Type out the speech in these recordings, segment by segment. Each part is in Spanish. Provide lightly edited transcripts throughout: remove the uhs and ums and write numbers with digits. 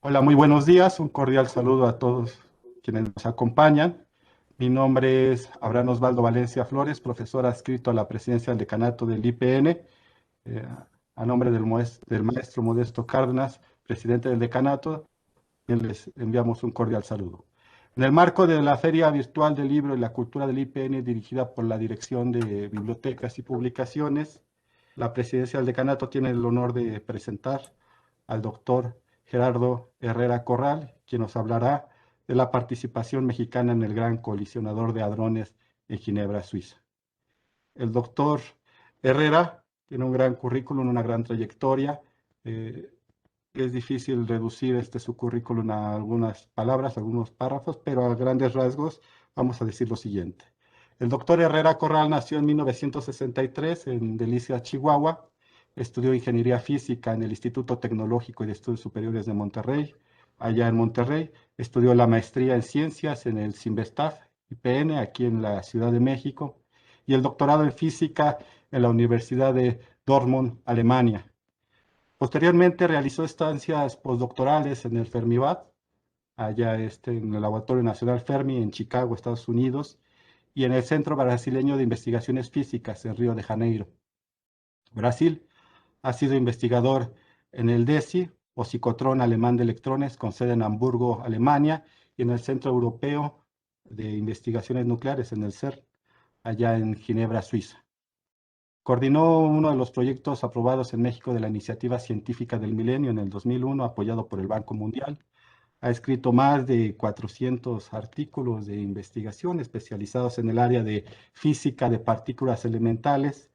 Hola, muy buenos días. Un cordial saludo a todos quienes nos acompañan. Mi nombre es Abraham Osvaldo Valencia Flores, profesor adscrito a la presidencia del decanato del IPN. Eh, a nombre del maestro Modesto Cárdenas, presidente del decanato, les enviamos un cordial saludo. En el marco de la Feria Virtual del Libro y la Cultura del IPN, dirigida por la Dirección de Bibliotecas y Publicaciones, la presidencia del decanato tiene el honor de presentar al doctor Gerardo Herrera Corral, quien nos hablará de la participación mexicana en el Gran Colisionador de Hadrones en Ginebra, Suiza. El doctor Herrera tiene un gran currículum, una gran trayectoria. Es difícil reducir su currículum a algunas palabras, algunos párrafos, pero a grandes rasgos vamos a decir lo siguiente. El doctor Herrera Corral nació en 1963 en Delicias, Chihuahua. Estudió ingeniería física en el Instituto Tecnológico y de Estudios Superiores de Monterrey. Allá en Monterrey estudió la maestría en ciencias en el CIMBESTAF IPN, aquí en la Ciudad de México, y el doctorado en física en la Universidad de Dortmund, Alemania. Posteriormente realizó estancias postdoctorales en el Fermilab, allá en el Laboratorio Nacional Fermi en Chicago, Estados Unidos, y en el Centro Brasileño de Investigaciones Físicas en Río de Janeiro, Brasil. Ha sido investigador en el DESI, o Ciclotrón Alemán de Electrones, con sede en Hamburgo, Alemania, y en el Centro Europeo de Investigaciones Nucleares, en el CERN, allá en Ginebra, Suiza. Coordinó uno de los proyectos aprobados en México de la Iniciativa Científica del Milenio en el 2001, apoyado por el Banco Mundial. Ha escrito más de 400 artículos de investigación especializados en el área de física de partículas elementales.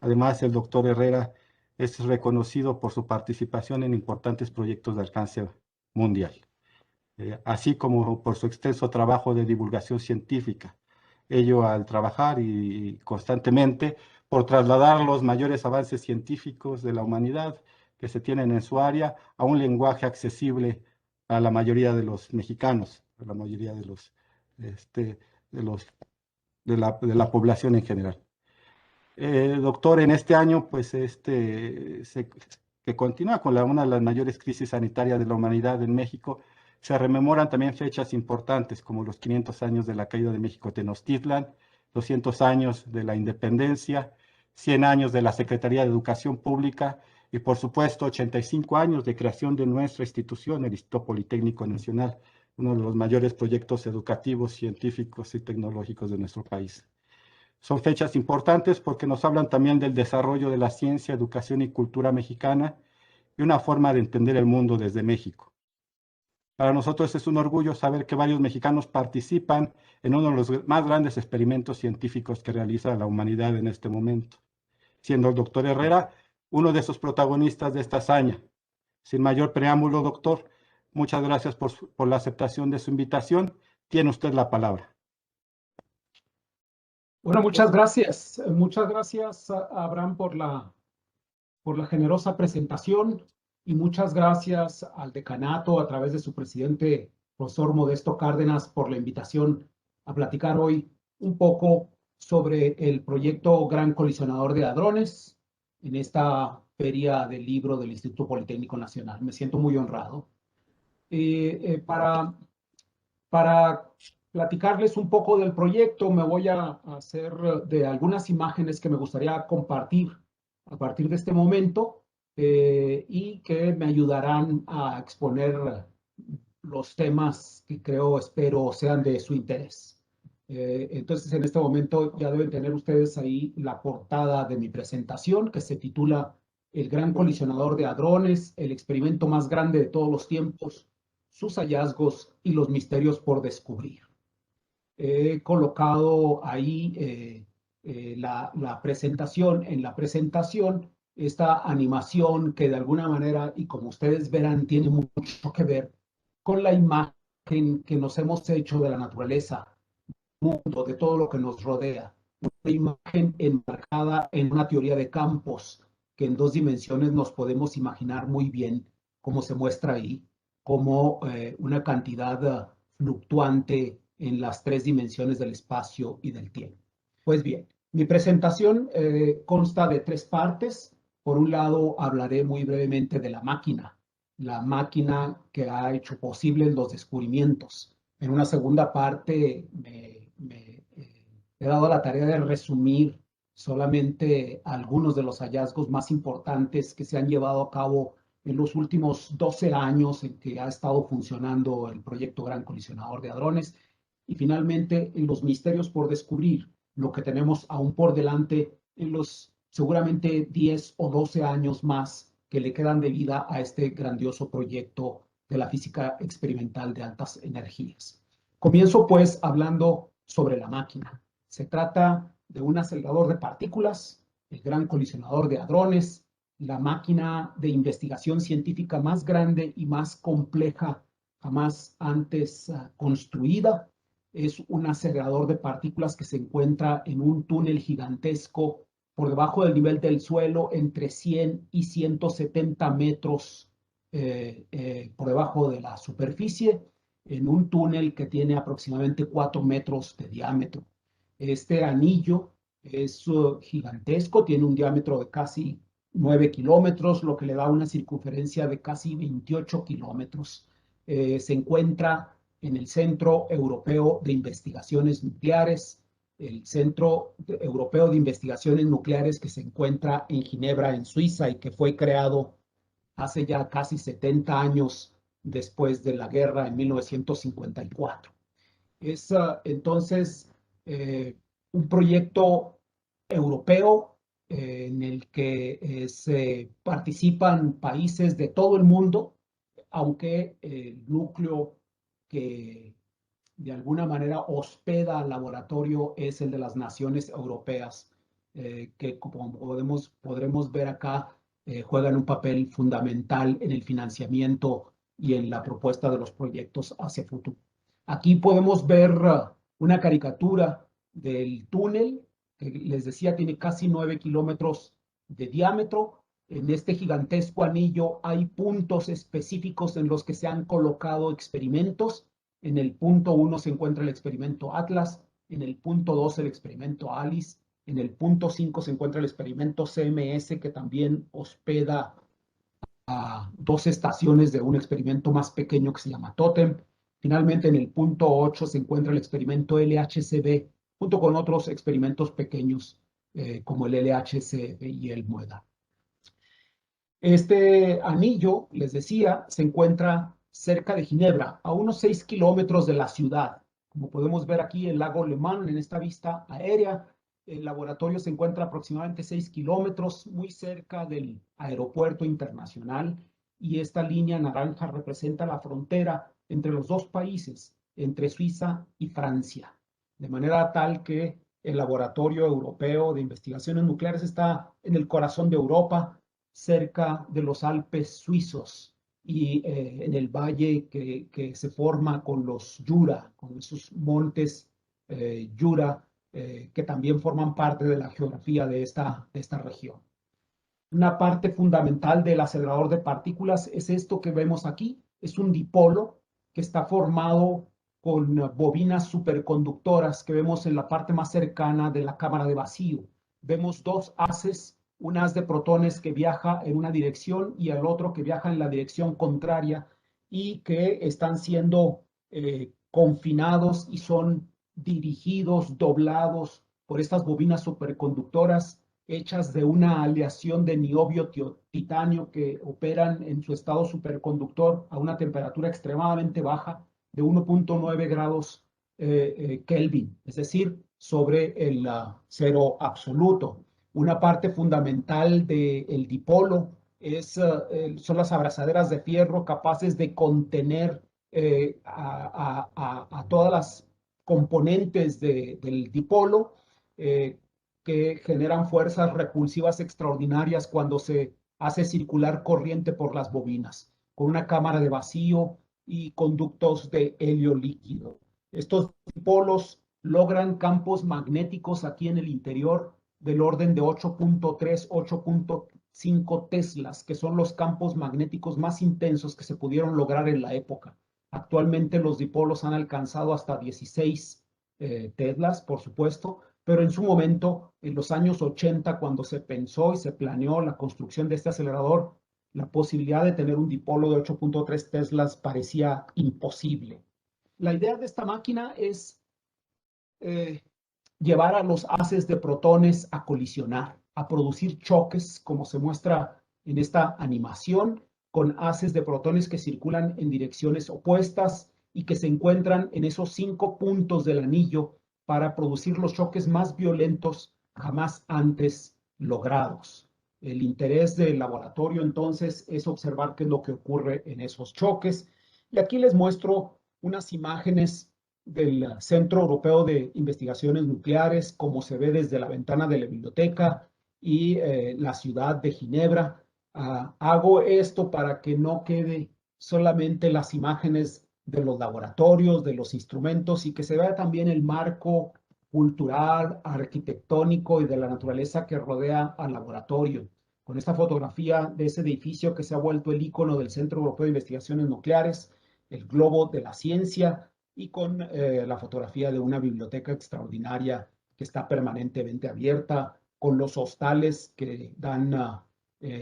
Además, el doctor Herrera es reconocido por su participación en importantes proyectos de alcance mundial, así como por su extenso trabajo de divulgación científica. Ello al trabajar y constantemente por trasladar los mayores avances científicos de la humanidad que se tienen en su área a un lenguaje accesible a la mayoría de los mexicanos, a la mayoría este, de los, de la población en general. Doctor, en este año, pues, que continúa con una de las mayores crisis sanitarias de la humanidad en México, se rememoran también fechas importantes como los 500 años de la caída de México Tenochtitlan, 200 años de la independencia, 100 años de la Secretaría de Educación Pública y, por supuesto, 85 años de creación de nuestra institución, el Instituto Politécnico Nacional, uno de los mayores proyectos educativos, científicos y tecnológicos de nuestro país. Son fechas importantes porque nos hablan también del desarrollo de la ciencia, educación y cultura mexicana y una forma de entender el mundo desde México. Para nosotros es un orgullo saber que varios mexicanos participan en uno de los más grandes experimentos científicos que realiza la humanidad en este momento, siendo el doctor Herrera uno de esos protagonistas de esta hazaña. Sin mayor preámbulo, doctor, muchas gracias por la aceptación de su invitación. Tiene usted la palabra. Bueno, muchas gracias. Muchas gracias, Abraham, por la generosa presentación y muchas gracias al decanato a través de su presidente, profesor Modesto Cárdenas, por la invitación a platicar hoy un poco sobre el proyecto Gran Colisionador de Hadrones en esta feria del libro del Instituto Politécnico Nacional. Me siento muy honrado. Para platicarles un poco del proyecto, me voy a hacer de algunas imágenes que me gustaría compartir a partir de este momento y que me ayudarán a exponer los temas que espero sean de su interés. Entonces, en este momento ya deben tener ustedes ahí la portada de mi presentación, que se titula El Gran Colisionador de Hadrones, el experimento más grande de todos los tiempos, sus hallazgos y los misterios por descubrir. He colocado ahí la presentación. En la presentación, esta animación que de alguna manera, y como ustedes verán, tiene mucho que ver con la imagen que nos hemos hecho de la naturaleza, mundo, de todo lo que nos rodea. Una imagen enmarcada en una teoría de campos que en 2 dimensiones nos podemos imaginar muy bien cómo se muestra ahí, como una cantidad fluctuante en las 3 dimensiones del espacio y del tiempo. Pues bien, mi presentación consta de 3 partes. Por un lado, hablaré muy brevemente de la máquina la máquina que ha hecho posibles los descubrimientos. En una segunda parte he dado la tarea de resumir solamente algunos de los hallazgos más importantes que se han llevado a cabo en los últimos 12 años en que ha estado funcionando el proyecto Gran Colisionador de Hadrones, y finalmente en los misterios por descubrir, lo que tenemos aún por delante en los seguramente 10 o 12 años más que le quedan de vida a este grandioso proyecto de la física experimental de altas energías. Comienzo pues hablando sobre la máquina. Se trata de un acelerador de partículas, el Gran Colisionador de Hadrones, la máquina de investigación científica más grande y más compleja jamás antes construida. Es un acelerador de partículas que se encuentra en un túnel gigantesco por debajo del nivel del suelo, entre 100 y 170 metros por debajo de la superficie, en un túnel que tiene aproximadamente 4 metros de diámetro. Este anillo es gigantesco, tiene un diámetro de casi 9 kilómetros, lo que le da una circunferencia de casi 28 kilómetros. Se encuentra en el Centro Europeo de Investigaciones Nucleares, el Centro Europeo de Investigaciones Nucleares que se encuentra en Ginebra, en Suiza, y que fue creado hace ya casi 70 años después de la guerra en 1954. Es entonces un proyecto europeo en el que se participan países de todo el mundo, aunque el núcleo que de alguna manera hospeda al laboratorio es el de las naciones europeas, que como podremos ver acá, juegan un papel fundamental en el financiamiento y en la propuesta de los proyectos hacia futuro. Aquí podemos ver una caricatura del túnel, que les decía tiene casi 9 kilómetros de diámetro. En este gigantesco anillo hay puntos específicos en los que se han colocado experimentos. En el punto 1 se encuentra el experimento Atlas, en el punto 2 el experimento Alice, en el punto 5 se encuentra el experimento CMS, que también hospeda a 2 estaciones de un experimento más pequeño que se llama Totem. Finalmente, en el punto 8 se encuentra el experimento LHCb, junto con otros experimentos pequeños como el LHCb y el MUEDA. Este anillo, les decía, se encuentra cerca de Ginebra, a unos 6 kilómetros de la ciudad. Como podemos ver aquí, el lago Le Mans en esta vista aérea. El laboratorio se encuentra aproximadamente 6 kilómetros, muy cerca del aeropuerto internacional, y esta línea naranja representa la frontera entre los dos países, entre Suiza y Francia, de manera tal que el Laboratorio Europeo de Investigaciones Nucleares está en el corazón de Europa, cerca de los Alpes suizos y en el valle que se forma con los Jura, con esos montes Jura, que también forman parte de la geografía de esta región. Una parte fundamental del acelerador de partículas es esto que vemos aquí. Es un dipolo que está formado con bobinas superconductoras que vemos en la parte más cercana de la cámara de vacío. Vemos dos haces, un haz de protones que viaja en una dirección y el otro que viaja en la dirección contraria, y que están siendo confinados y son dirigidos, doblados por estas bobinas superconductoras hechas de una aleación de niobio titanio que operan en su estado superconductor a una temperatura extremadamente baja de 1.9 grados Kelvin, es decir, sobre el cero absoluto. Una parte fundamental del dipolo son las abrazaderas de fierro capaces de contener a todas las componentes del dipolo, que generan fuerzas repulsivas extraordinarias cuando se hace circular corriente por las bobinas, con una cámara de vacío y conductos de helio líquido. Estos dipolos logran campos magnéticos aquí en el interior del orden de 8.3, 8.5 teslas, que son los campos magnéticos más intensos que se pudieron lograr en la época. Actualmente los dipolos han alcanzado hasta 16 teslas, por supuesto, pero en su momento, en los años 80, cuando se pensó y se planeó la construcción de este acelerador, la posibilidad de tener un dipolo de 8.3 teslas parecía imposible. La idea de esta máquina es llevar a los haces de protones a colisionar, a producir choques, como se muestra en esta animación, con haces de protones que circulan en direcciones opuestas y que se encuentran en esos 5 puntos del anillo para producir los choques más violentos jamás antes logrados. El interés del laboratorio entonces es observar qué es lo que ocurre en esos choques. Y aquí les muestro unas imágenes del Centro Europeo de Investigaciones Nucleares, como se ve desde la ventana de la biblioteca y la ciudad de Ginebra. Hago esto para que no quede solamente las imágenes de los laboratorios, de los instrumentos, y que se vea también el marco cultural, arquitectónico y de la naturaleza que rodea al laboratorio. Con esta fotografía de ese edificio que se ha vuelto el icono del Centro Europeo de Investigaciones Nucleares, el globo de la ciencia, y con la fotografía de una biblioteca extraordinaria que está permanentemente abierta, con los hostales que dan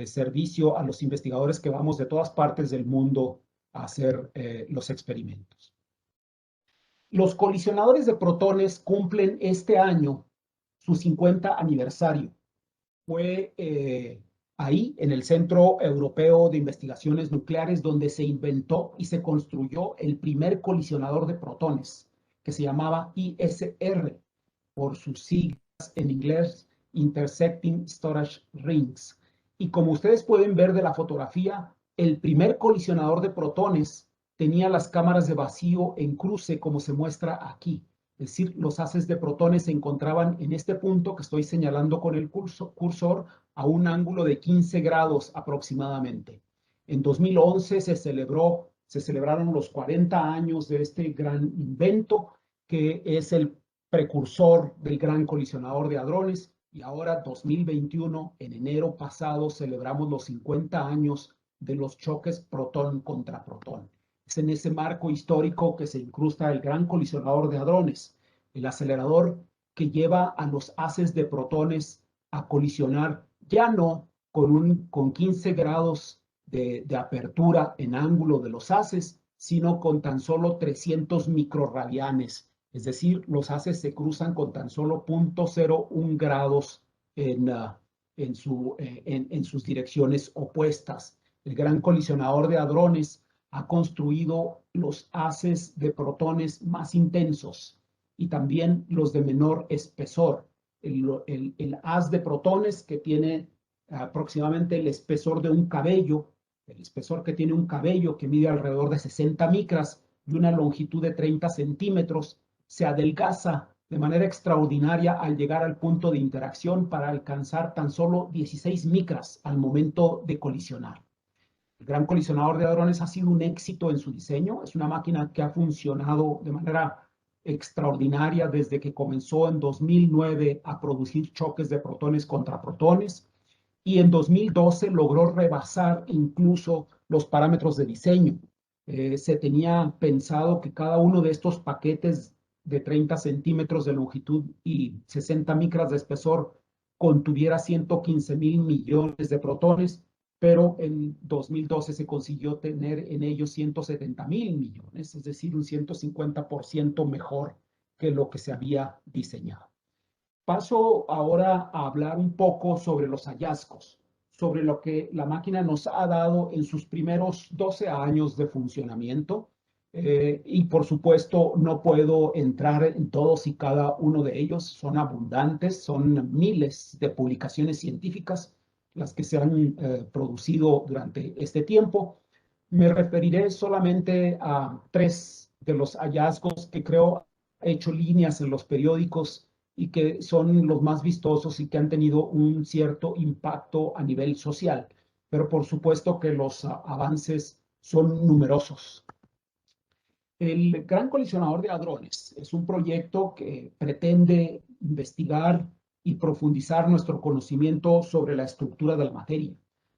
servicio a los investigadores que vamos de todas partes del mundo a hacer los experimentos. Los colisionadores de protones cumplen este año su 50 aniversario. Fue ahí, en el Centro Europeo de Investigaciones Nucleares, donde se inventó y se construyó el primer colisionador de protones, que se llamaba ISR, por sus siglas en inglés, Intersecting Storage Rings. Y como ustedes pueden ver de la fotografía, el primer colisionador de protones tenía las cámaras de vacío en cruce, como se muestra aquí. Es decir, los haces de protones se encontraban en este punto que estoy señalando con el cursor a un ángulo de 15 grados aproximadamente. En 2011 se celebraron los 40 años de este gran invento, que es el precursor del gran colisionador de hadrones, y ahora 2021, en enero pasado, celebramos los 50 años de los choques protón contra protón. Es en ese marco histórico que se incrusta el gran colisionador de hadrones, el acelerador que lleva a los haces de protones a colisionar ya no con 15 grados de apertura en ángulo de los haces, sino con tan solo 300 microradianes. Es decir, los haces se cruzan con tan solo 0.01 grados en sus direcciones opuestas. El gran colisionador de hadrones ha construido los haces de protones más intensos y también los de menor espesor. El haz de protones que tiene aproximadamente el espesor de un cabello, el espesor que tiene un cabello que mide alrededor de 60 micras y una longitud de 30 centímetros, se adelgaza de manera extraordinaria al llegar al punto de interacción para alcanzar tan solo 16 micras al momento de colisionar. El gran colisionador de hadrones ha sido un éxito en su diseño. Es una máquina que ha funcionado de manera extraordinaria desde que comenzó en 2009 a producir choques de protones contra protones, y en 2012 logró rebasar incluso los parámetros de diseño. Se tenía pensado que cada uno de estos paquetes de 30 centímetros de longitud y 60 micras de espesor contuviera 115,000 millones de protones, pero en 2012 se consiguió tener en ellos 170,000 millones, es decir, un 150% mejor que lo que se había diseñado. Paso ahora a hablar un poco sobre los hallazgos, sobre lo que la máquina nos ha dado en sus primeros 12 años de funcionamiento. Y por supuesto no puedo entrar en todos y cada uno de ellos, son abundantes, son miles de publicaciones científicas las que se han producido durante este tiempo. Me referiré solamente a 3 de los hallazgos que creo he hecho líneas en los periódicos y que son los más vistosos y que han tenido un cierto impacto a nivel social. Pero por supuesto que los avances son numerosos. El Gran Colisionador de Hadrones es un proyecto que pretende investigar y profundizar nuestro conocimiento sobre la estructura de la materia.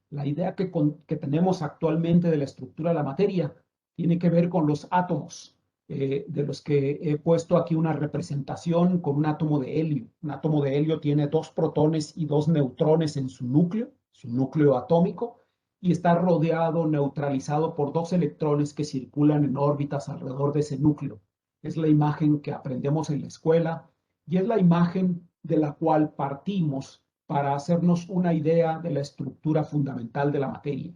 La idea que tenemos actualmente de la estructura de la materia tiene que ver con los átomos, de los que he puesto aquí una representación con un átomo de helio. Un átomo de helio tiene 2 protones y 2 neutrones en su núcleo atómico, y está rodeado, neutralizado por dos electrones que circulan en órbitas alrededor de ese núcleo. Es la imagen que aprendemos en la escuela y es la imagen de la cual partimos para hacernos una idea de la estructura fundamental de la materia.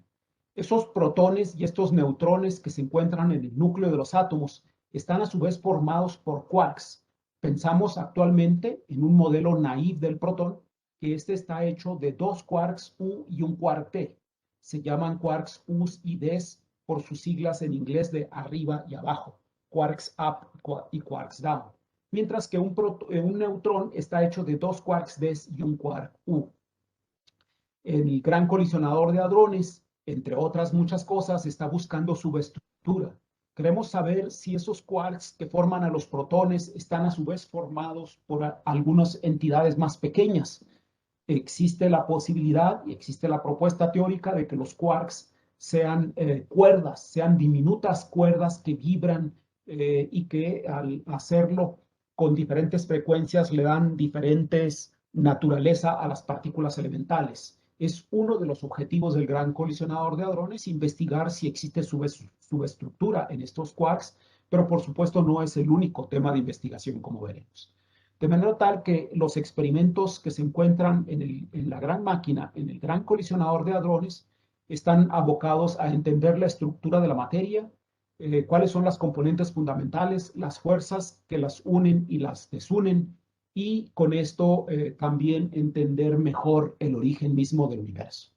Esos protones y estos neutrones que se encuentran en el núcleo de los átomos están a su vez formados por quarks. Pensamos actualmente en un modelo naive del protón, que este está hecho de dos quarks U y un quark T. Se llaman quarks U's y D's por sus siglas en inglés de arriba y abajo, quarks up y quarks down. Mientras que un neutrón está hecho de dos quarks D's y un quark U. El gran colisionador de hadrones, entre otras muchas cosas, está buscando subestructura. Queremos saber si esos quarks que forman a los protones están a su vez formados por algunas entidades más pequeñas. Existe la posibilidad y existe la propuesta teórica de que los quarks sean cuerdas, sean diminutas cuerdas que vibran y que al hacerlo con diferentes frecuencias le dan diferentes naturaleza a las partículas elementales. Es uno de los objetivos del gran colisionador de hadrones, investigar si existe subestructura en estos quarks, pero por supuesto no es el único tema de investigación, como veremos. De manera tal que los experimentos que se encuentran en la gran máquina, en el gran colisionador de hadrones, están abocados a entender la estructura de la materia, cuáles son las componentes fundamentales, las fuerzas que las unen y las desunen, y con esto también entender mejor el origen mismo del universo.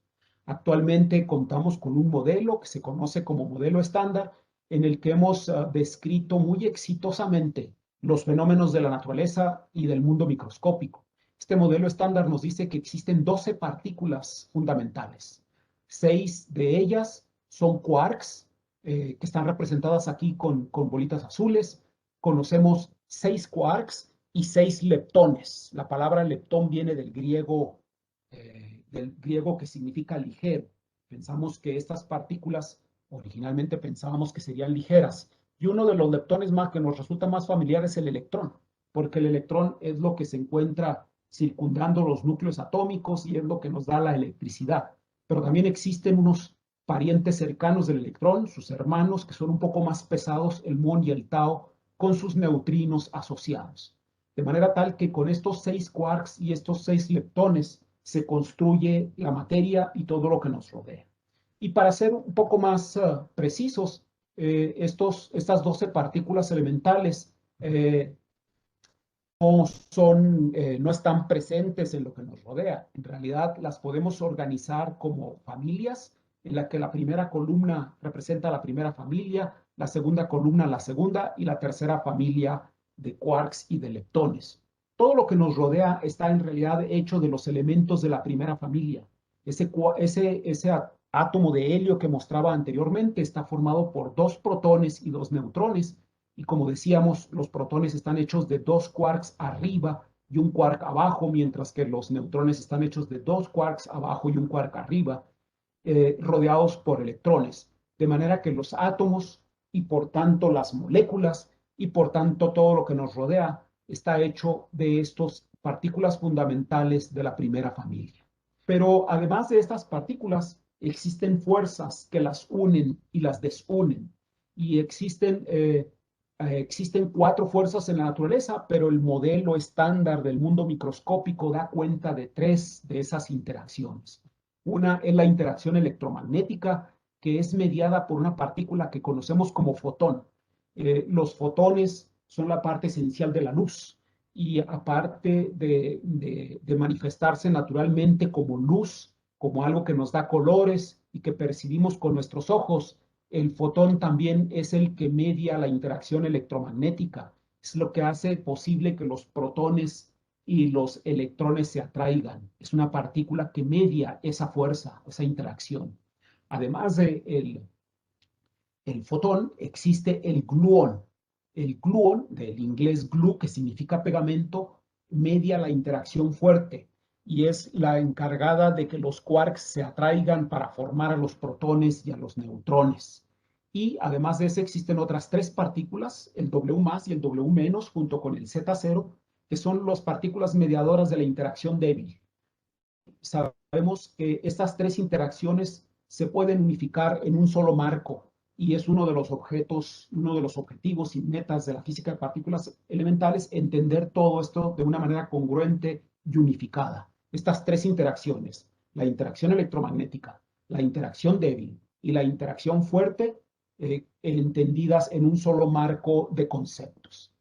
Actualmente contamos con un modelo que se conoce como modelo estándar, en el que hemos descrito muy exitosamente los fenómenos de la naturaleza y del mundo microscópico. Este modelo estándar nos dice que existen 12 partículas fundamentales. 6 de ellas son quarks, que están representadas aquí con bolitas azules. Conocemos 6 quarks y 6 leptones. La palabra leptón viene del griego que significa ligero. Pensamos que estas partículas, originalmente pensábamos que serían ligeras. Y uno de los leptones más que nos resulta más familiar es el electrón, porque el electrón es lo que se encuentra circundando los núcleos atómicos y es lo que nos da la electricidad. Pero también existen unos parientes cercanos del electrón, sus hermanos, que son un poco más pesados, el muón y el tau, con sus neutrinos asociados. De manera tal que con estos 6 quarks y estos 6 leptones se construye la materia y todo lo que nos rodea. Y para ser un poco más precisos, estas 12 partículas elementales no están presentes en lo que nos rodea. En realidad las podemos organizar como familias, en la que la primera columna representa la primera familia, la segunda columna la segunda y la tercera familia de quarks y de leptones. Todo lo que nos rodea está en realidad hecho de los elementos de la primera familia. Ese átomo de helio que mostraba anteriormente está formado por 2 protones y 2 neutrones. Y como decíamos, los protones están hechos de 2 quarks arriba y un quark abajo, mientras que los neutrones están hechos de 2 quarks abajo y un quark arriba, rodeados por electrones. De manera que los átomos y por tanto las moléculas y por tanto todo lo que nos rodea está hecho de estas partículas fundamentales de la primera familia. Pero además de estas partículas, existen fuerzas que las unen y las desunen. Y existen 4 fuerzas en la naturaleza, pero el modelo estándar del mundo microscópico da cuenta de 3 de esas interacciones. Una es la interacción electromagnética, que es mediada por una partícula que conocemos como fotón. Los fotones son la parte esencial de la luz y aparte de manifestarse naturalmente como luz, como algo que nos da colores y que percibimos con nuestros ojos, el fotón también es el que media la interacción electromagnética. Es lo que hace posible que los protones y los electrones se atraigan. Es una partícula que media esa fuerza, esa interacción. Además de el fotón, existe el gluón. El gluón, del inglés glue, que significa pegamento, media la interacción fuerte y es la encargada de que los quarks se atraigan para formar a los protones y a los neutrones. Y además de eso existen otras 3 partículas, el W más y el W menos, junto con el Z0, que son las partículas mediadoras de la interacción débil. Sabemos que estas 3 interacciones se pueden unificar en un solo marco y es uno de los objetivos y metas de la física de partículas elementales, entender todo esto de una manera congruente y unificada. Estas tres interacciones, la interacción electromagnética, la interacción débil y la interacción fuerte, entendidas en un solo marco de conceptos.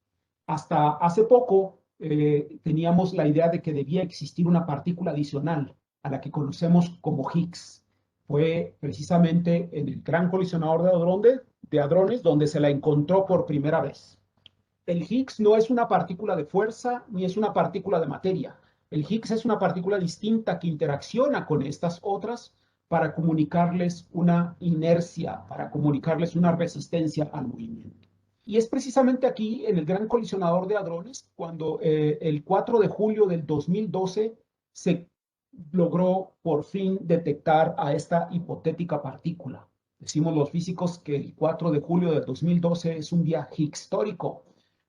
Hasta hace poco teníamos la idea de que debía existir una partícula adicional a la que conocemos como Higgs. Fue precisamente en el Gran Colisionador de Hadrones donde se la encontró por primera vez. El Higgs no es una partícula de fuerza ni es una partícula de materia. El Higgs es una partícula distinta que interacciona con estas otras para comunicarles una inercia, para comunicarles una resistencia al movimiento. Y es precisamente aquí, en el Gran Colisionador de Hadrones, cuando el 4 de julio del 2012 se logró por fin detectar a esta hipotética partícula. Decimos los físicos que el 4 de julio del 2012 es un día histórico,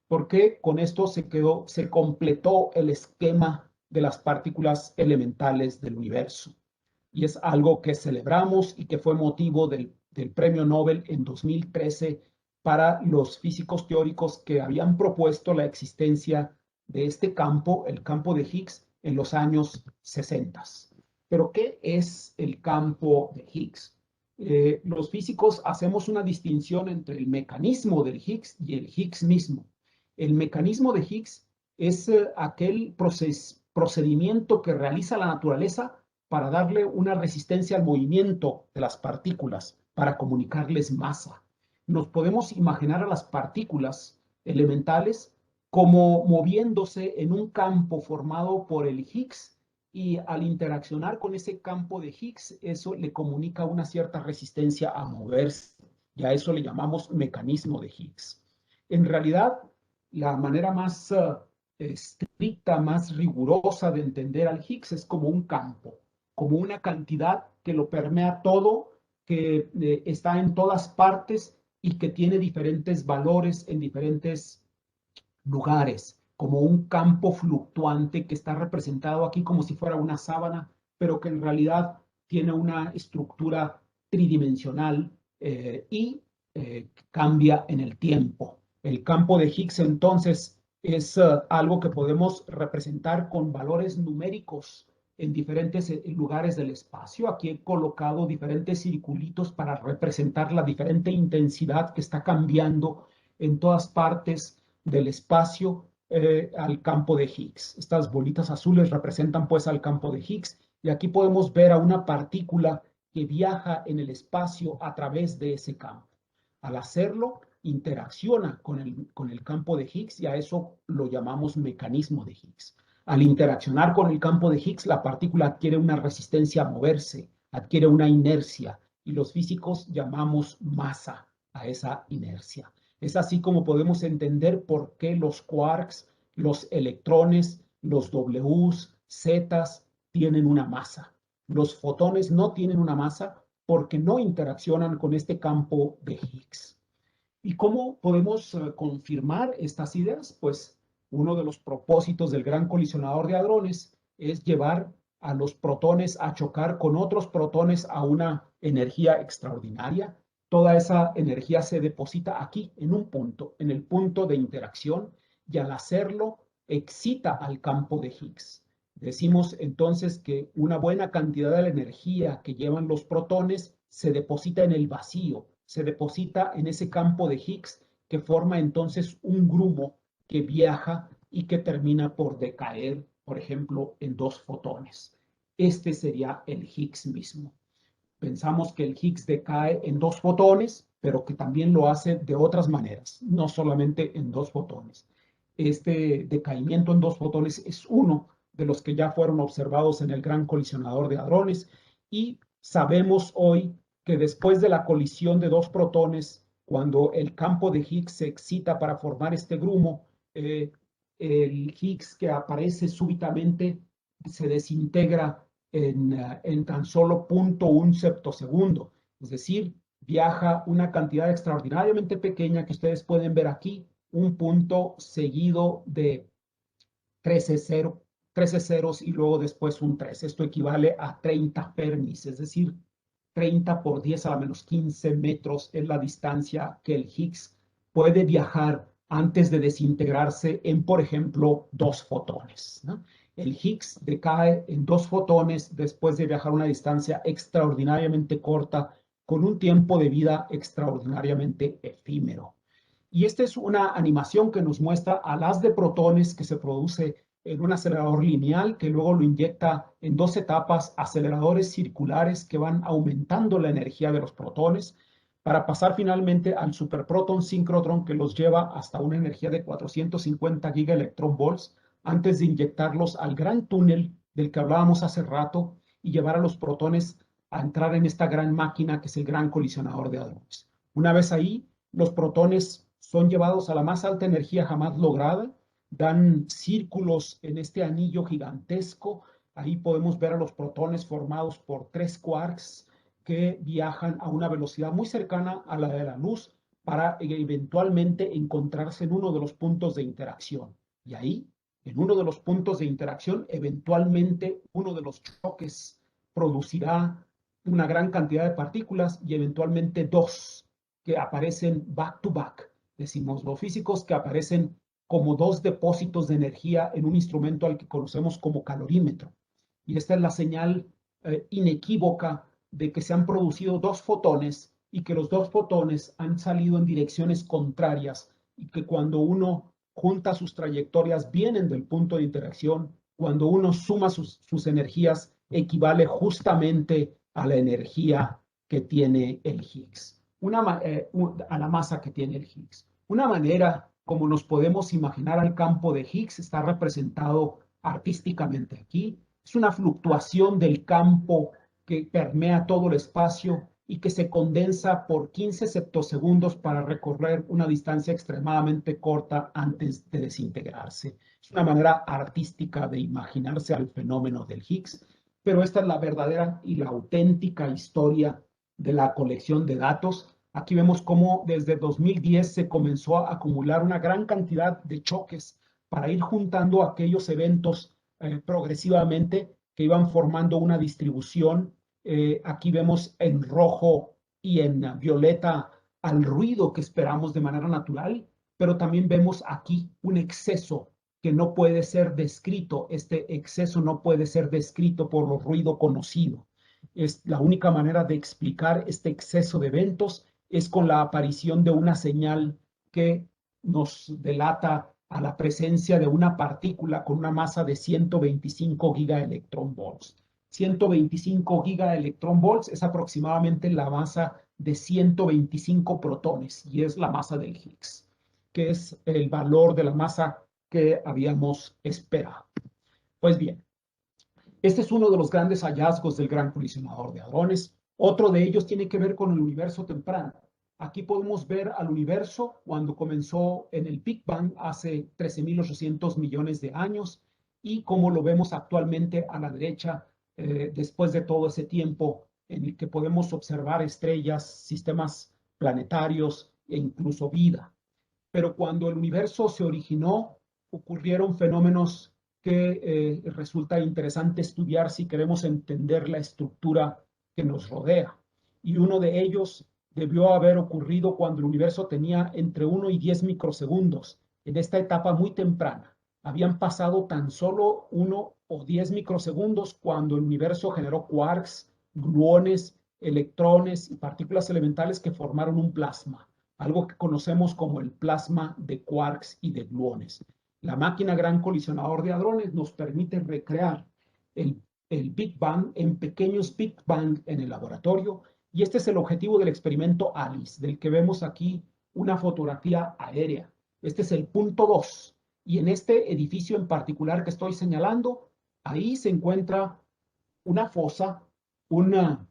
porque con esto se completó el esquema de las partículas elementales del universo. Y es algo que celebramos y que fue motivo del Premio Nobel en 2013 para los físicos teóricos que habían propuesto la existencia de este campo, el campo de Higgs, en los años 60. Pero, ¿qué es el campo de Higgs? Los físicos hacemos una distinción entre el mecanismo del Higgs y el Higgs mismo. El mecanismo de Higgs es aquel procedimiento que realiza la naturaleza para darle una resistencia al movimiento de las partículas, para comunicarles masa. Nos podemos imaginar a las partículas elementales como moviéndose en un campo formado por el Higgs, y al interaccionar con ese campo de Higgs, eso le comunica una cierta resistencia a moverse, y a eso le llamamos mecanismo de Higgs. En realidad, la manera más estricta, más rigurosa de entender al Higgs es como un campo, como una cantidad que lo permea todo, que está en todas partes y que tiene diferentes valores en diferentes lugares, como un campo fluctuante que está representado aquí como si fuera una sábana, pero que en realidad tiene una estructura tridimensional y cambia en el tiempo. El campo de Higgs entonces es algo que podemos representar con valores numéricos en diferentes lugares del espacio. Aquí he colocado diferentes circulitos para representar la diferente intensidad que está cambiando en todas partes del espacio al campo de Higgs. Estas bolitas azules representan pues al campo de Higgs, y aquí podemos ver a una partícula que viaja en el espacio a través de ese campo. Al hacerlo, interacciona con el campo de Higgs, y a eso lo llamamos mecanismo de Higgs. Al interaccionar con el campo de Higgs, la partícula adquiere una resistencia a moverse, adquiere una inercia, y los físicos llamamos masa a esa inercia. Es así como podemos entender por qué los quarks, los electrones, los Ws, Zs tienen una masa. Los fotones no tienen una masa porque no interaccionan con este campo de Higgs. ¿Y cómo podemos confirmar estas ideas? Pues uno de los propósitos del Gran Colisionador de Hadrones es llevar a los protones a chocar con otros protones a una energía extraordinaria. Toda esa energía se deposita aquí, en un punto, en el punto de interacción, y al hacerlo excita al campo de Higgs. Decimos entonces que una buena cantidad de la energía que llevan los protones se deposita en el vacío, se deposita en ese campo de Higgs, que forma entonces un grumo que viaja y que termina por decaer, por ejemplo, en dos fotones. Este sería el Higgs mismo. Pensamos que el Higgs decae en dos fotones, pero que también lo hace de otras maneras, no solamente en dos fotones. Este decaimiento en dos fotones es uno de los que ya fueron observados en el Gran Colisionador de Hadrones, y sabemos hoy que después de la colisión de dos protones, cuando el campo de Higgs se excita para formar este grumo, el Higgs que aparece súbitamente se desintegra en tan solo 0.1 septosegundo. Es decir, viaja una cantidad extraordinariamente pequeña que ustedes pueden ver aquí, un punto seguido de 13 ceros y luego después un 3. Esto equivale a 30 Fermis, es decir, 30 por 10 a la menos 15 metros es la distancia que el Higgs puede viajar antes de desintegrarse en, por ejemplo, 2 fotones, ¿no? El Higgs decae en 2 fotones después de viajar una distancia extraordinariamente corta con un tiempo de vida extraordinariamente efímero. Y esta es una animación que nos muestra al haz de protones que se produce en un acelerador lineal que luego lo inyecta en 2 etapas, aceleradores circulares que van aumentando la energía de los protones para pasar finalmente al superproton síncrotron que los lleva hasta una energía de 450 gigaelectronvolts antes de inyectarlos al gran túnel del que hablábamos hace rato y llevar a los protones a entrar en esta gran máquina que es el gran colisionador de hadrones. Una vez ahí, los protones son llevados a la más alta energía jamás lograda, dan círculos en este anillo gigantesco. Ahí podemos ver a los protones formados por 3 quarks que viajan a una velocidad muy cercana a la de la luz para eventualmente encontrarse en uno de los puntos de interacción. Y ahí, en uno de los puntos de interacción, eventualmente uno de los choques producirá una gran cantidad de partículas y eventualmente 2 que aparecen back to back. Decimos los físicos que aparecen como 2 depósitos de energía en un instrumento al que conocemos como calorímetro. Y esta es la señal inequívoca de que se han producido 2 fotones y que los 2 fotones han salido en direcciones contrarias y que cuando uno junta sus trayectorias vienen del punto de interacción, cuando uno suma sus energías equivale justamente a la energía que tiene el Higgs, a la masa que tiene el Higgs. Una manera como nos podemos imaginar al campo de Higgs está representado artísticamente aquí. Es una fluctuación del campo que permea todo el espacio y que se condensa por 15 septosegundos para recorrer una distancia extremadamente corta antes de desintegrarse. Es una manera artística de imaginarse al fenómeno del Higgs, pero esta es la verdadera y la auténtica historia de la colección de datos. Aquí vemos cómo desde 2010 se comenzó a acumular una gran cantidad de choques para ir juntando aquellos eventos progresivamente que iban formando una distribución. Aquí vemos en rojo y en violeta al ruido que esperamos de manera natural, pero también vemos aquí un exceso que no puede ser descrito. Este exceso no puede ser descrito por el ruido conocido. Es la única manera de explicar este exceso de eventos es con la aparición de una señal que nos delata a la presencia de una partícula con una masa de 125 gigaelectronvolts. 125 gigaelectronvolts es aproximadamente la masa de 125 protones y es la masa del Higgs, que es el valor de la masa que habíamos esperado. Pues bien, este es uno de los grandes hallazgos del gran colisionador de hadrones. Otro de ellos tiene que ver con el universo temprano. Aquí podemos ver al universo cuando comenzó en el Big Bang hace 13.800 millones de años y como lo vemos actualmente a la derecha después de todo ese tiempo en el que podemos observar estrellas, sistemas planetarios e incluso vida. Pero cuando el universo se originó, ocurrieron fenómenos que resulta interesante estudiar si queremos entender la estructura que nos rodea. Y uno de ellos debió haber ocurrido cuando el universo tenía entre 1 y 10 microsegundos, en esta etapa muy temprana. Habían pasado tan solo 1 o 10 microsegundos cuando el universo generó quarks, gluones, electrones y partículas elementales que formaron un plasma, algo que conocemos como el plasma de quarks y de gluones. La máquina gran colisionador de hadrones nos permite recrear el Big Bang en pequeños Big Bang en el laboratorio y este es el objetivo del experimento ALICE, del que vemos aquí una fotografía aérea. Este es el punto 2 y en este edificio en particular que estoy señalando, ahí se encuentra una fosa, un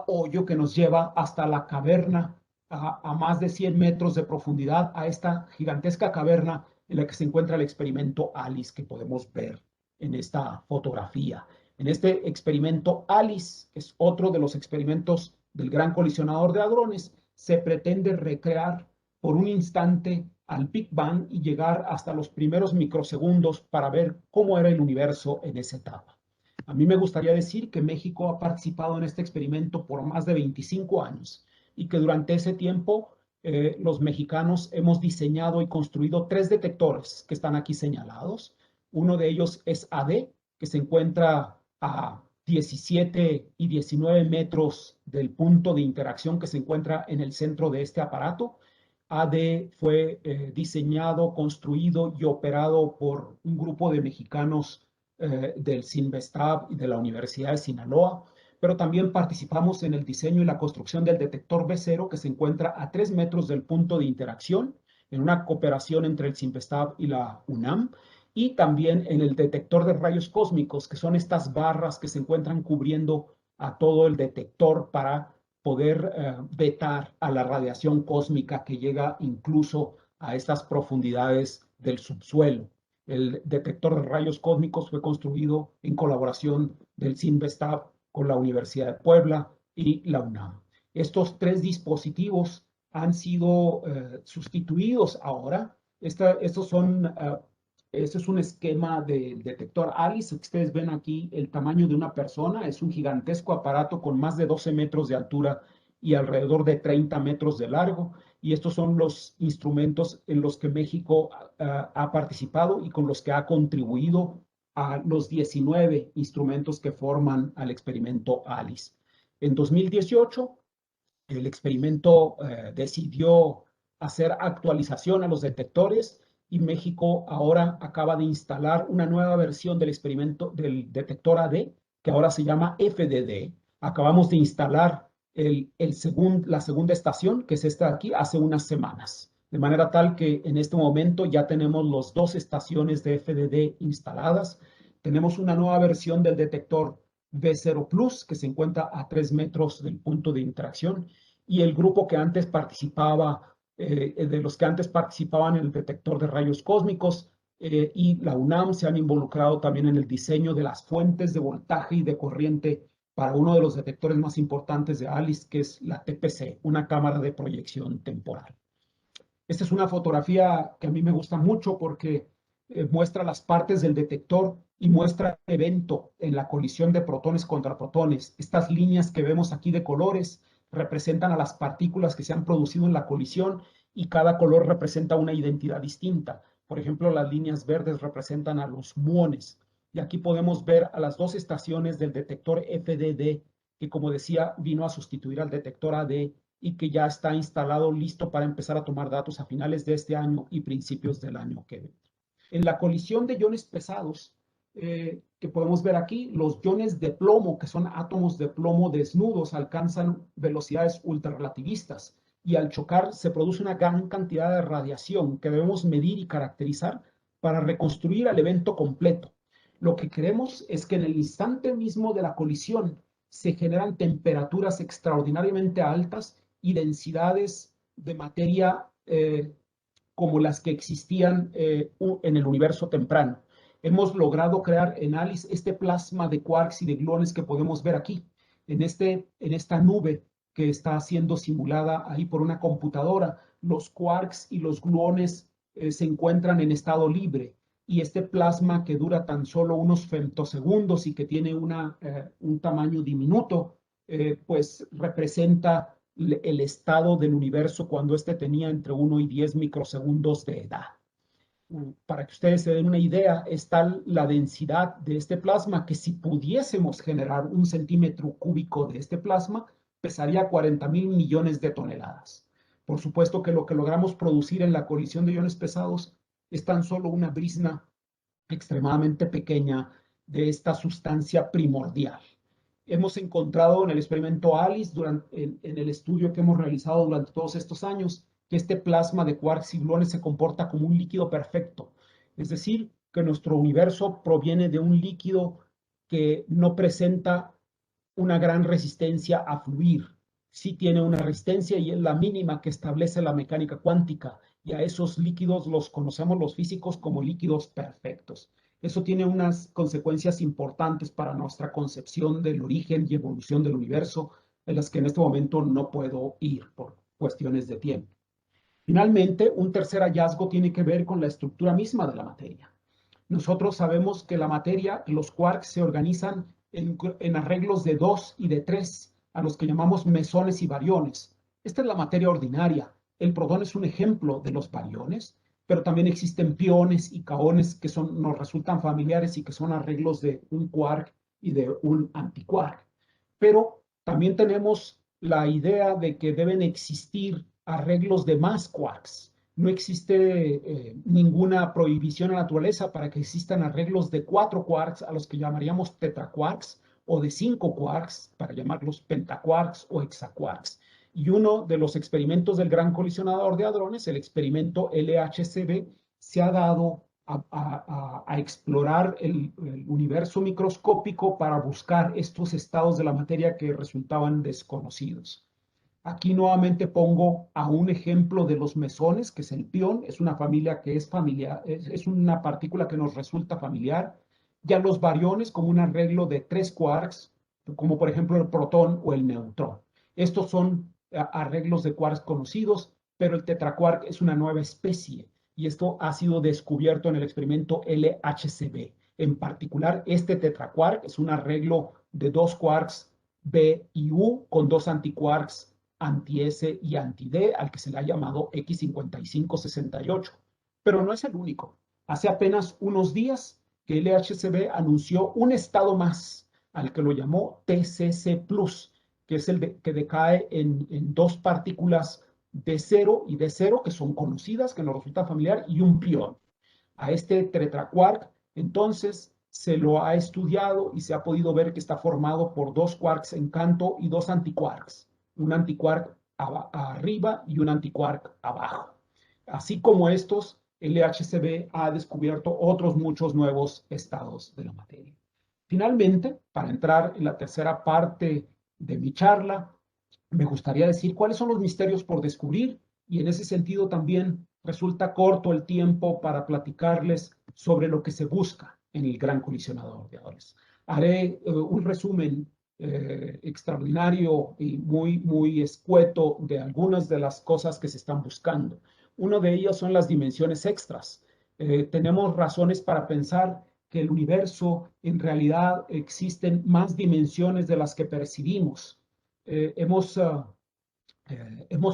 hoyo que nos lleva hasta la caverna a más de 100 metros de profundidad, a esta gigantesca caverna en la que se encuentra el experimento ALICE que podemos ver en esta fotografía. En este experimento ALICE, que es otro de los experimentos del gran colisionador de hadrones, se pretende recrear por un instante al Big Bang y llegar hasta los primeros microsegundos para ver cómo era el universo en esa etapa. A mí me gustaría decir que México ha participado en este experimento por más de 25 años y que durante ese tiempo los mexicanos hemos diseñado y construido 3 detectores que están aquí señalados. Uno de ellos es AD, que se encuentra a 17 y 19 metros del punto de interacción que se encuentra en el centro de este aparato. AD fue diseñado, construido y operado por un grupo de mexicanos del CINVESTAB y de la Universidad de Sinaloa, pero también participamos en el diseño y la construcción del detector B0 que se encuentra a 3 metros del punto de interacción, en una cooperación entre el CINVESTAB y la UNAM, y también en el detector de rayos cósmicos, que son estas barras que se encuentran cubriendo a todo el detector para poder vetar a la radiación cósmica que llega incluso a estas profundidades del subsuelo. El detector de rayos cósmicos fue construido en colaboración del CINVESTAB con la Universidad de Puebla y la UNAM. Estos 3 dispositivos han sido sustituidos ahora. Estos son este es un esquema del detector ALICE. Ustedes ven aquí el tamaño de una persona. Es un gigantesco aparato con más de 12 metros de altura y alrededor de 30 metros de largo. Y estos son los instrumentos en los que México ha participado y con los que ha contribuido a los 19 instrumentos que forman al experimento ALICE. En 2018, el experimento decidió hacer actualización a los detectores y México ahora acaba de instalar una nueva versión del experimento del detector AD, que ahora se llama FDD. Acabamos de instalar la segunda estación, que es esta de aquí, hace unas semanas. De manera tal que en este momento ya tenemos las 2 estaciones de FDD instaladas. Tenemos una nueva versión del detector B0 Plus, que se encuentra a 3 metros del punto de interacción, y el grupo que antes participaba, de los que antes participaban en el detector de rayos cósmicos y la UNAM se han involucrado también en el diseño de las fuentes de voltaje y de corriente para uno de los detectores más importantes de ALICE, que es la TPC, una cámara de proyección temporal. Esta es una fotografía que a mí me gusta mucho porque muestra las partes del detector y muestra el evento en la colisión de protones contra protones. Estas líneas que vemos aquí de colores representan a las partículas que se han producido en la colisión y cada color representa una identidad distinta. Por ejemplo, las líneas verdes representan a los muones. Y aquí podemos ver a las 2 estaciones del detector FDD, que como decía, vino a sustituir al detector AD y que ya está instalado, listo para empezar a tomar datos a finales de este año y principios del año que viene. En la colisión de iones pesados, que podemos ver aquí, los iones de plomo, que son átomos de plomo desnudos, alcanzan velocidades ultrarrelativistas y al chocar se produce una gran cantidad de radiación que debemos medir y caracterizar para reconstruir el evento completo. Lo que queremos es que en el instante mismo de la colisión se generan temperaturas extraordinariamente altas y densidades de materia como las que existían en el universo temprano. Hemos logrado crear en ALICE este plasma de quarks y de gluones que podemos ver aquí, en esta nube que está siendo simulada ahí por una computadora. Los quarks y los gluones se encuentran en estado libre y este plasma que dura tan solo unos femtosegundos y que tiene un tamaño diminuto, pues representa el estado del universo cuando éste tenía entre 1 y 10 microsegundos de edad. Para que ustedes se den una idea, es tal la densidad de este plasma que si pudiésemos generar 1 centímetro cúbico de este plasma, pesaría 40,000 millones de toneladas. Por supuesto que lo que logramos producir en la colisión de iones pesados es tan solo una brizna extremadamente pequeña de esta sustancia primordial. Hemos encontrado en el experimento ALICE, en el estudio que hemos realizado durante todos estos años, que este plasma de quarks y gluones se comporta como un líquido perfecto. Es decir, que nuestro universo proviene de un líquido que no presenta una gran resistencia a fluir. Sí tiene una resistencia y es la mínima que establece la mecánica cuántica. Y a esos líquidos los conocemos los físicos como líquidos perfectos. Eso tiene unas consecuencias importantes para nuestra concepción del origen y evolución del universo, en las que en este momento no puedo ir por cuestiones de tiempo. Finalmente, un tercer hallazgo tiene que ver con la estructura misma de la materia. Nosotros sabemos que la materia, los quarks, se organizan en arreglos de 2 y de 3, a los que llamamos mesones y bariones. Esta es la materia ordinaria. El protón es un ejemplo de los bariones, pero también existen piones y kaones que nos resultan familiares y que son arreglos de un quark y de un antiquark. Pero también tenemos la idea de que deben existir arreglos de más quarks. No existe ninguna prohibición en la naturaleza para que existan arreglos de 4 quarks, a los que llamaríamos tetraquarks, o de 5 quarks, para llamarlos pentaquarks o hexaquarks. Y uno de los experimentos del Gran Colisionador de Hadrones, el experimento LHCb, se ha dado a explorar el universo microscópico para buscar estos estados de la materia que resultaban desconocidos. Aquí nuevamente pongo a un ejemplo de los mesones, que es el pión, es una familia que es familiar, es una partícula que nos resulta familiar. Ya los bariones como un arreglo de 3 quarks, como por ejemplo el protón o el neutrón. Estos son arreglos de quarks conocidos, pero el tetraquark es una nueva especie y esto ha sido descubierto en el experimento LHCb. En particular, este tetraquark es un arreglo de 2 quarks B y U con 2 antiquarks anti-S y anti-D, al que se le ha llamado X5568. Pero no es el único. Hace apenas unos días que el LHCb anunció un estado más, al que lo llamó TCC+, que es el que decae en 2 partículas D0 y D0, que son conocidas, que nos resulta familiar, y un pión. A este tetraquark, entonces, se lo ha estudiado y se ha podido ver que está formado por 2 quarks en canto y 2 antiquarks. Un antiquark arriba y un antiquark abajo. Así como estos, el LHCb ha descubierto otros muchos nuevos estados de la materia. Finalmente, para entrar en la tercera parte de mi charla, me gustaría decir cuáles son los misterios por descubrir y en ese sentido también resulta corto el tiempo para platicarles sobre lo que se busca en el Gran Colisionador de Hadrones. Haré un resumen extraordinario y muy escueto de algunas de las cosas que se están buscando. Uno de ellos son las dimensiones extras. Tenemos razones para pensar que el universo en realidad existen más dimensiones de las que percibimos. Hemos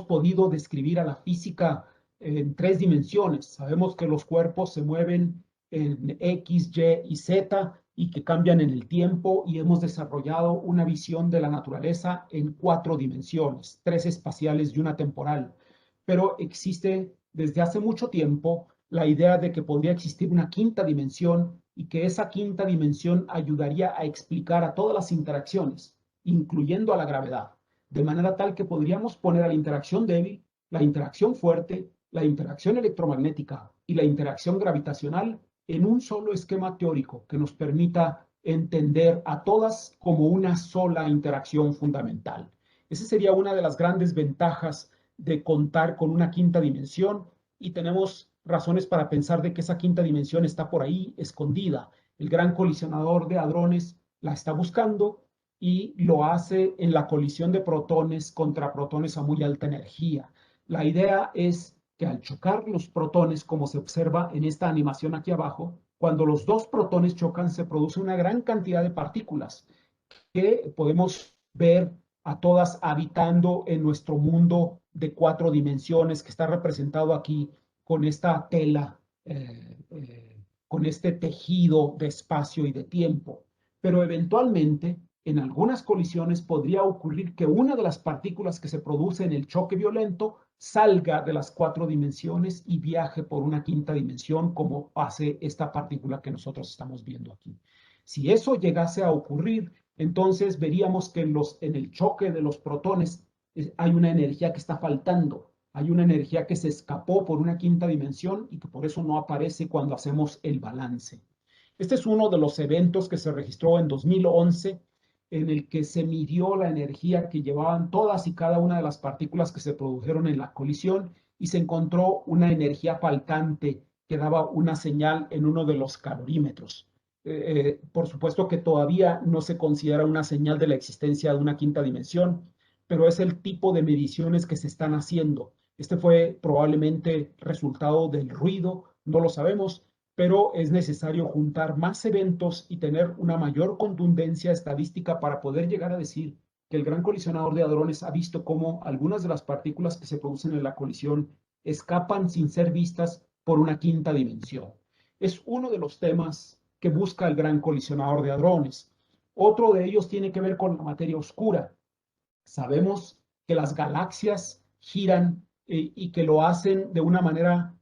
podido describir a la física en 3 dimensiones. Sabemos que los cuerpos se mueven en X, Y y Z y que cambian en el tiempo y hemos desarrollado una visión de la naturaleza en 4 dimensiones, 3 espaciales y una temporal. Pero existe desde hace mucho tiempo la idea de que podría existir una 5ª dimensión y que esa 5ª dimensión ayudaría a explicar a todas las interacciones, incluyendo a la gravedad, de manera tal que podríamos poner a la interacción débil, la interacción fuerte, la interacción electromagnética y la interacción gravitacional en un solo esquema teórico que nos permita entender a todas como una sola interacción fundamental. Esa sería una de las grandes ventajas de contar con una 5ª dimensión y tenemos razones para pensar de que esa 5ª dimensión está por ahí escondida. El Gran Colisionador de Hadrones la está buscando y lo hace en la colisión de protones contra protones a muy alta energía. La idea es que al chocar los protones, como se observa en esta animación aquí abajo, cuando los 2 protones chocan se produce una gran cantidad de partículas que podemos ver a todas habitando en nuestro mundo de 4 dimensiones que está representado aquí con esta tela, con este tejido de espacio y de tiempo. Pero eventualmente, en algunas colisiones podría ocurrir que una de las partículas que se produce en el choque violento salga de las 4 dimensiones y viaje por una 5ª dimensión, como hace esta partícula que nosotros estamos viendo aquí. Si eso llegase a ocurrir, entonces veríamos que en el choque de los protones hay una energía que está faltando, hay una energía que se escapó por una 5ª dimensión y que por eso no aparece cuando hacemos el balance. Este es uno de los eventos que se registró en 2011, en el que se midió la energía que llevaban todas y cada una de las partículas que se produjeron en la colisión y se encontró una energía faltante que daba una señal en uno de los calorímetros. Por supuesto que todavía no se considera una señal de la existencia de una 5ª dimensión, pero es el tipo de mediciones que se están haciendo. Este fue probablemente resultado del ruido, no lo sabemos, pero es necesario juntar más eventos y tener una mayor contundencia estadística para poder llegar a decir que el Gran Colisionador de Hadrones ha visto cómo algunas de las partículas que se producen en la colisión escapan sin ser vistas por una quinta dimensión. Es uno de los temas que busca el Gran Colisionador de Hadrones. Otro de ellos tiene que ver con la materia oscura. Sabemos que las galaxias giran y que lo hacen de una manera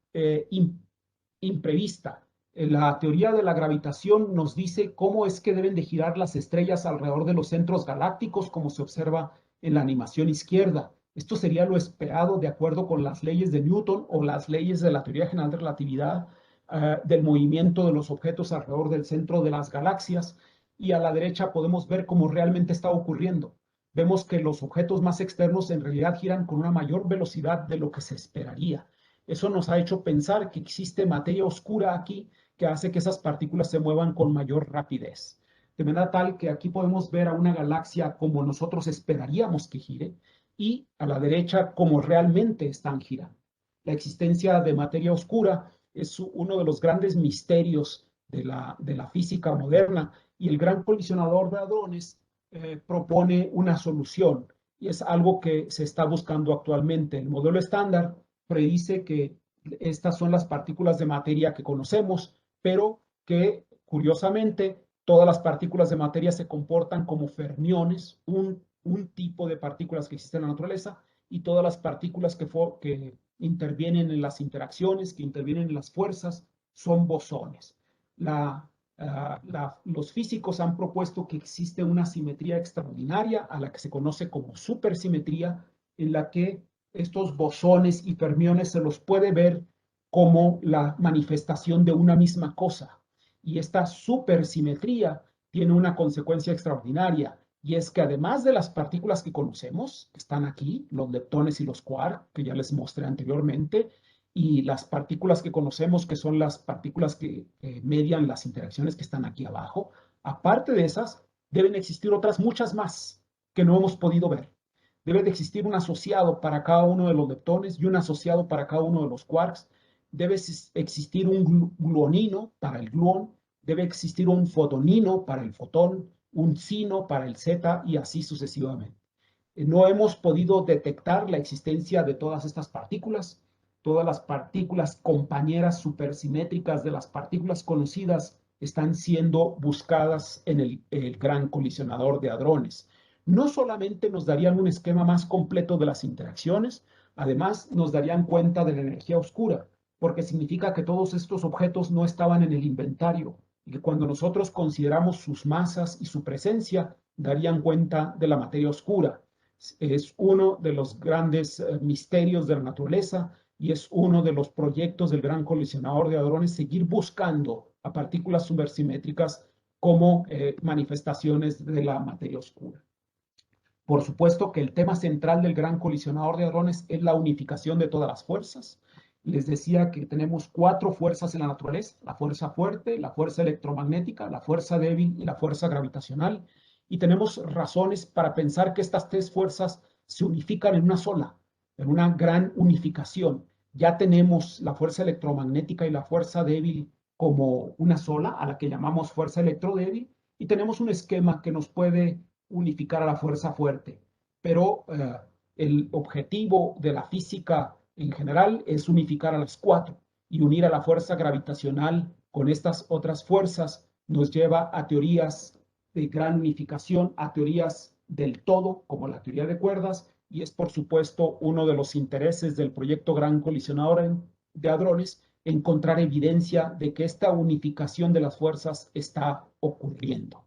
imprevista. La teoría de la gravitación nos dice cómo es que deben de girar las estrellas alrededor de los centros galácticos, como se observa en la animación izquierda. Esto sería lo esperado de acuerdo con las leyes de Newton o las leyes de la teoría general de relatividad del movimiento de los objetos alrededor del centro de las galaxias. Y a la derecha podemos ver cómo realmente está ocurriendo. Vemos que los objetos más externos en realidad giran con una mayor velocidad de lo que se esperaría. Eso nos ha hecho pensar que existe materia oscura aquí que hace que esas partículas se muevan con mayor rapidez. De manera tal que aquí podemos ver a una galaxia como nosotros esperaríamos que gire y a la derecha como realmente están girando. La existencia de materia oscura es uno de los grandes misterios de la física moderna y el Gran Colisionador de Hadrones propone una solución y es algo que se está buscando actualmente. El modelo estándar predice que estas son las partículas de materia que conocemos, pero que curiosamente todas las partículas de materia se comportan como fermiones, un tipo de partículas que existen en la naturaleza, y todas las partículas que intervienen en las interacciones, que intervienen en las fuerzas, son bosones. Los físicos han propuesto que existe una simetría extraordinaria a la que se conoce como supersimetría, en la que estos bosones y fermiones se los puede ver como la manifestación de una misma cosa. Y esta supersimetría tiene una consecuencia extraordinaria, y es que además de las partículas que conocemos, que están aquí, los leptones y los quarks, que ya les mostré anteriormente, y las partículas que conocemos, que son las partículas que median las interacciones que están aquí abajo, aparte de esas, deben existir otras muchas más que no hemos podido ver. Debe de existir un asociado para cada uno de los leptones y un asociado para cada uno de los quarks. Debe existir un gluonino para el gluón, debe existir un fotonino para el fotón, un sino para el zeta y así sucesivamente. No hemos podido detectar la existencia de todas estas partículas. Todas las partículas compañeras supersimétricas de las partículas conocidas están siendo buscadas en el Gran Colisionador de Hadrones. No solamente nos darían un esquema más completo de las interacciones, además nos darían cuenta de la energía oscura, porque significa que todos estos objetos no estaban en el inventario y que cuando nosotros consideramos sus masas y su presencia, darían cuenta de la materia oscura. Es uno de los grandes misterios de la naturaleza y es uno de los proyectos del Gran Colisionador de Hadrones seguir buscando a partículas supersimétricas como manifestaciones de la materia oscura. Por supuesto que el tema central del Gran Colisionador de Hadrones es la unificación de todas las fuerzas. Les decía que tenemos 4 fuerzas en la naturaleza: la fuerza fuerte, la fuerza electromagnética, la fuerza débil y la fuerza gravitacional. Y tenemos razones para pensar que estas 3 fuerzas se unifican en una sola, en una gran unificación. Ya tenemos la fuerza electromagnética y la fuerza débil como una sola, a la que llamamos fuerza electrodébil, y tenemos un esquema que nos puede unificar a la fuerza fuerte. Pero el objetivo de la física en general es unificar a las 4, y unir a la fuerza gravitacional con estas otras fuerzas nos lleva a teorías de gran unificación, a teorías del todo, como la teoría de cuerdas, y es por supuesto uno de los intereses del proyecto Gran Colisionador de Hadrones, encontrar evidencia de que esta unificación de las fuerzas está ocurriendo.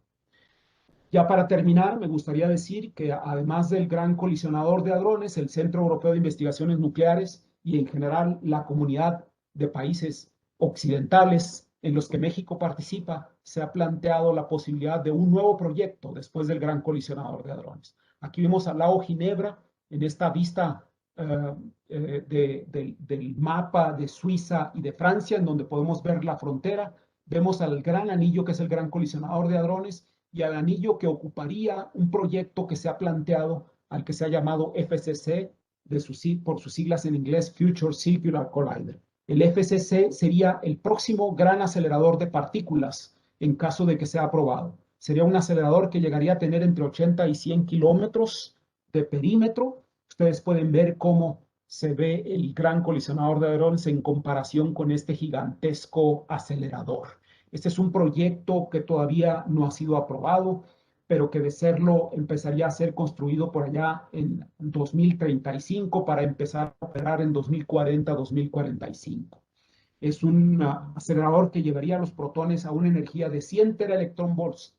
Ya para terminar, me gustaría decir que además del Gran Colisionador de Hadrones, el Centro Europeo de Investigaciones Nucleares y en general la comunidad de países occidentales en los que México participa, se ha planteado la posibilidad de un nuevo proyecto después del Gran Colisionador de Hadrones. Aquí vemos al lago Ginebra en esta vista del mapa de Suiza y de Francia, en donde podemos ver la frontera. Vemos al gran anillo que es el Gran Colisionador de Hadrones y al anillo que ocuparía un proyecto que se ha planteado, al que se ha llamado FCC, por sus siglas en inglés, Future Circular Collider. El FCC sería el próximo gran acelerador de partículas en caso de que sea aprobado. Sería un acelerador que llegaría a tener entre 80 y 100 kilómetros de perímetro. Ustedes pueden ver cómo se ve el Gran Colisionador de Hadrones en comparación con este gigantesco acelerador. Este es un proyecto que todavía no ha sido aprobado, pero que de serlo empezaría a ser construido por allá en 2035 para empezar a operar en 2040-2045. Es un acelerador que llevaría los protones a una energía de 100 teraelectronvolts.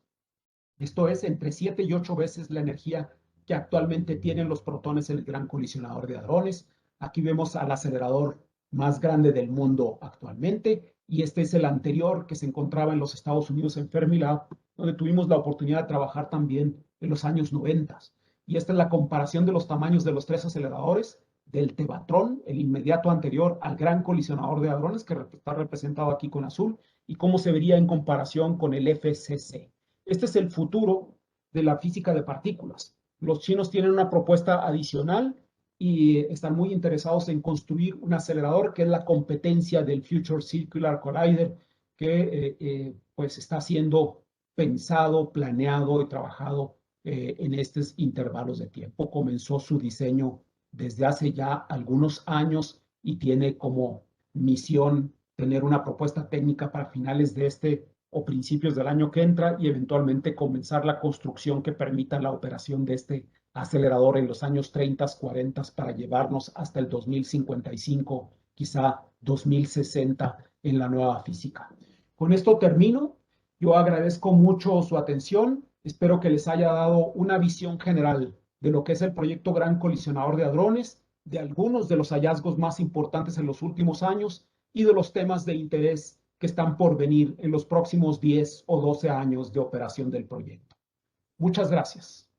Esto es entre 7 y 8 veces la energía que actualmente tienen los protones en el Gran Colisionador de Hadrones. Aquí vemos al acelerador más grande del mundo actualmente, y este es el anterior que se encontraba en los Estados Unidos en Fermilab, donde tuvimos la oportunidad de trabajar también en los años 90. Y esta es la comparación de los tamaños de los tres aceleradores, del Tevatron, el inmediato anterior al Gran Colisionador de Hadrones, que está representado aquí con azul, y cómo se vería en comparación con el FCC. Este es el futuro de la física de partículas. Los chinos tienen una propuesta adicional y están muy interesados en construir un acelerador que es la competencia del Future Circular Collider, que pues está siendo pensado, planeado y trabajado en estos intervalos de tiempo. Comenzó su diseño desde hace ya algunos años y tiene como misión tener una propuesta técnica para finales de este o principios del año que entra y eventualmente comenzar la construcción que permita la operación de este acelerador en los años 30, 40 para llevarnos hasta el 2055, quizá 2060 en la nueva física. Con esto termino. Yo agradezco mucho su atención. Espero que les haya dado una visión general de lo que es el proyecto Gran Colisionador de Hadrones, de algunos de los hallazgos más importantes en los últimos años y de los temas de interés que están por venir en los próximos 10 o 12 años de operación del proyecto. Muchas gracias.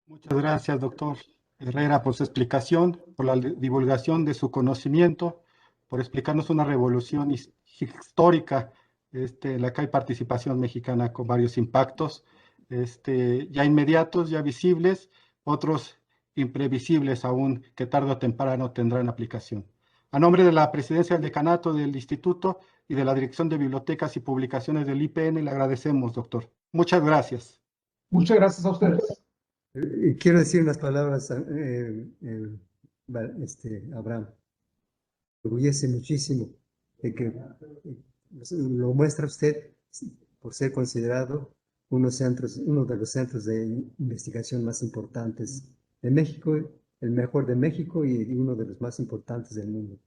Muchas gracias, doctor Herrera, por su explicación, por la divulgación de su conocimiento, por explicarnos una revolución histórica en la que hay participación mexicana con varios impactos, ya inmediatos, ya visibles, otros imprevisibles aún, que tarde o temprano tendrán aplicación. A nombre de la presidencia del decanato del instituto y de la Dirección de Bibliotecas y Publicaciones del IPN, le agradecemos, doctor. Muchas gracias. Muchas gracias a ustedes. Quiero decir unas palabras, Abraham. Me orgullece muchísimo de que lo muestra usted por ser considerado uno de los centros de investigación más importantes de México, el mejor de México y uno de los más importantes del mundo.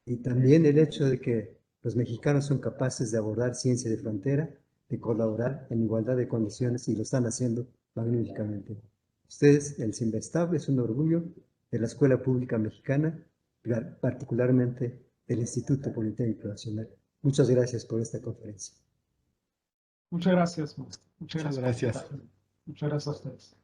Y también el hecho de que los mexicanos son capaces de abordar ciencia de frontera, de colaborar en igualdad de condiciones y lo están haciendo magníficamente. Ustedes, el CIMBESTAB, es un orgullo de la Escuela Pública Mexicana, particularmente del Instituto Politécnico Nacional. Muchas gracias por esta conferencia. Muchas gracias, maestro. Muchas gracias. Muchas gracias a ustedes.